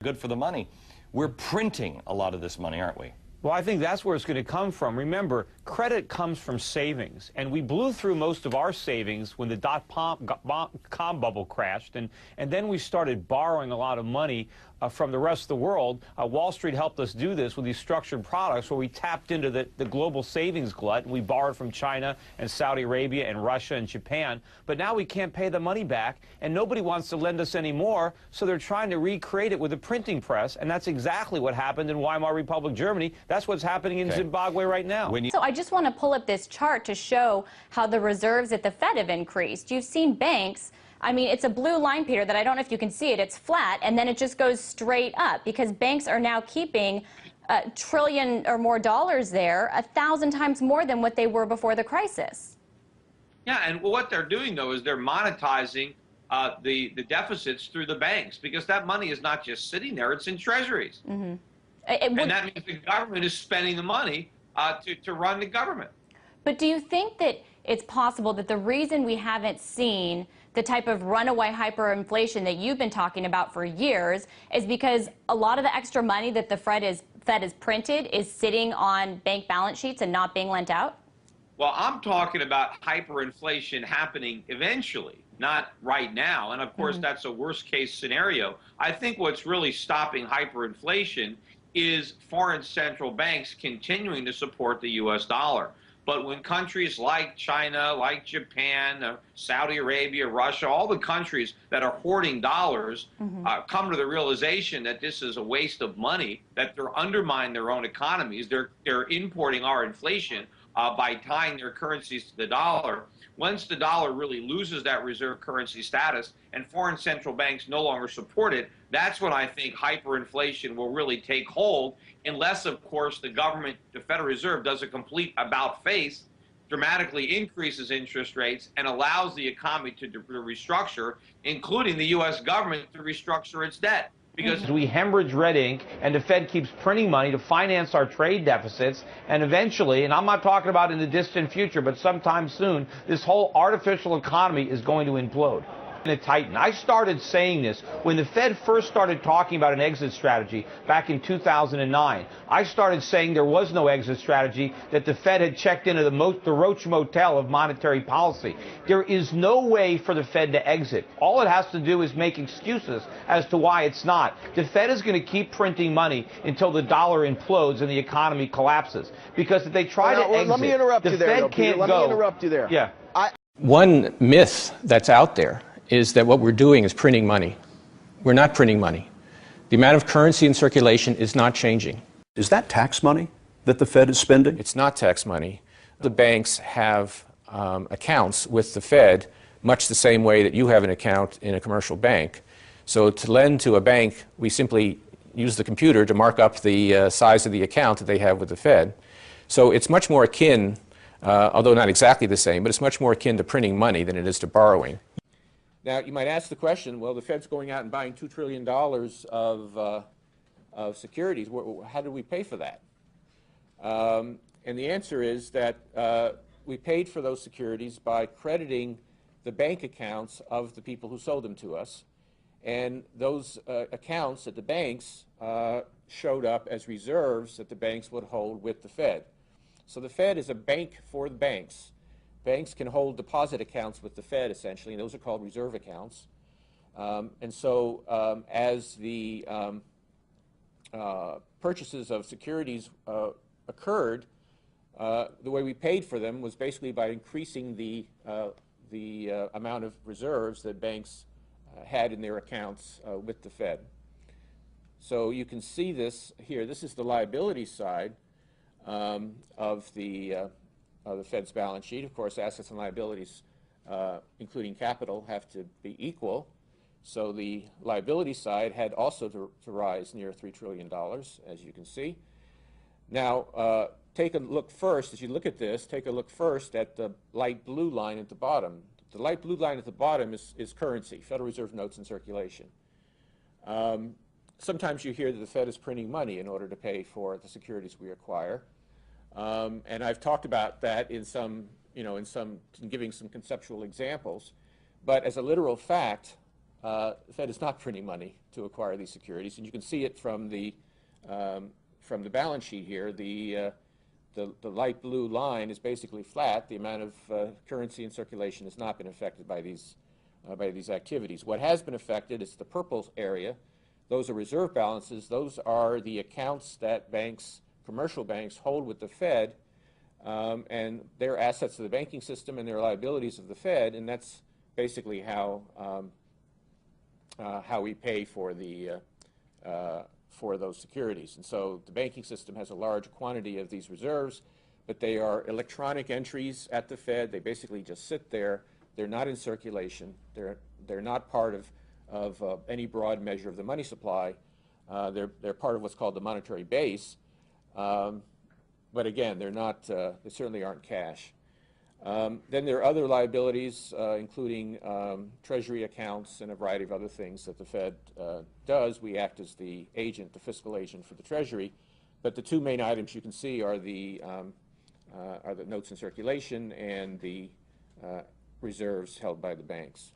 good for the money. We're printing a lot of this money, aren't we? Well, I think that's where it's going to come from. Remember, credit comes from savings, and we blew through most of our savings when the dot-com bubble crashed, and then we started borrowing a lot of money from the rest of the world. Wall Street helped us do this with these structured products where we tapped into the global savings glut, and we borrowed from China and Saudi Arabia and Russia and Japan. But now we can't pay the money back, and nobody wants to lend us anymore, so they're trying to recreate it with a printing press, and that's exactly what happened in Weimar Republic, Germany. That's what's happening in Zimbabwe right now. So I just want to pull up this chart to show how the reserves at the Fed have increased. You've seen banks. I mean, it's a blue line, Peter, that I don't know if you can see it. It's flat, and then it just goes straight up because banks are now keeping $1 trillion or more there, 1,000 times more than what they were before the crisis. Yeah, and what they're doing, though, is they're monetizing the deficits through the banks because that money is not just sitting there, it's in treasuries. Mm-hmm. And that means the government is spending the money to run the government. But do you think that it's possible that the reason we haven't seen the type of runaway hyperinflation that you've been talking about for years is because a lot of the extra money that the Fed has printed is sitting on bank balance sheets and not being lent out? Well, I'm talking about hyperinflation happening eventually, not right now. And of course, that's a worst case scenario. I think what's really stopping hyperinflation is foreign central banks continuing to support the U.S. dollar. But when countries like China, like Japan, Saudi Arabia, Russia, all the countries that are hoarding dollars come to the realization that this is a waste of money, that they're undermining their own economies, they're importing our inflation by tying their currencies to the dollar. Once the dollar really loses that reserve currency status and foreign central banks no longer support it, that's when I think hyperinflation will really take hold, unless, of course, the government, the Federal Reserve, does a complete about-face, dramatically increases interest rates, and allows the economy to restructure, including the U.S. government to restructure its debt. Because we hemorrhage red ink, and the Fed keeps printing money to finance our trade deficits, and eventually, and I'm not talking about in the distant future, but sometime soon, this whole artificial economy is going to implode. To tighten. I started saying this when the Fed first started talking about an exit strategy back in 2009. I started saying there was no exit strategy, that the Fed had checked into the Roach Motel of monetary policy. There is no way for the Fed to exit. All it has to do is make excuses as to why it's not. The Fed is going to keep printing money until the dollar implodes and the economy collapses. Because if they try to exit, let me interrupt the you there, Fed can't Let go. me interrupt you there. Yeah. One myth that's out there is that what we're doing is printing money. We're not printing money. The amount of currency in circulation is not changing. Is that tax money that the Fed is spending? It's not tax money. The banks have accounts with the Fed much the same way that you have an account in a commercial bank. So to lend to a bank, we simply use the computer to mark up the size of the account that they have with the Fed. So it's much more akin, although not exactly the same, but it's much more akin to printing money than it is to borrowing. Now, you might ask the question, well, the Fed's going out and buying $2 trillion of securities. How do we pay for that? And the answer is that we paid for those securities by crediting the bank accounts of the people who sold them to us. And those accounts at the banks showed up as reserves that the banks would hold with the Fed. So the Fed is a bank for the banks. Banks can hold deposit accounts with the Fed, essentially, and those are called reserve accounts. And so as the purchases of securities occurred, the way we paid for them was basically by increasing the amount of reserves that banks had in their accounts with the Fed. So you can see this here. This is the liability side of the Fed's balance sheet. Of course, assets and liabilities, including capital, have to be equal. So the liability side had also to rise near $3 trillion, as you can see. Now, take a look first, as you look at this, take a look first at the light blue line at the bottom. The light blue line at the bottom is currency, Federal Reserve notes in circulation. Sometimes you hear that the Fed is printing money in order to pay for the securities we acquire. And I've talked about that in giving some conceptual examples. But as a literal fact, the Fed is not printing money to acquire these securities, and you can see it from the balance sheet here. The light blue line is basically flat. The amount of currency in circulation has not been affected by these activities. What has been affected is the purple area. Those are reserve balances. Those are the accounts that banks, commercial banks, hold with the Fed, and they're assets of the banking system and they're liabilities of the Fed, and that's basically how we pay for those securities. And so the banking system has a large quantity of these reserves, but they are electronic entries at the Fed. They basically just sit there. They're not in circulation. They're not part of any broad measure of the money supply. They're part of what's called the monetary base. But again, they're not. They certainly aren't cash. Then there are other liabilities, including Treasury accounts and a variety of other things that the Fed does. We act as the agent, the fiscal agent for the Treasury. But the two main items you can see are the notes in circulation and the reserves held by the banks.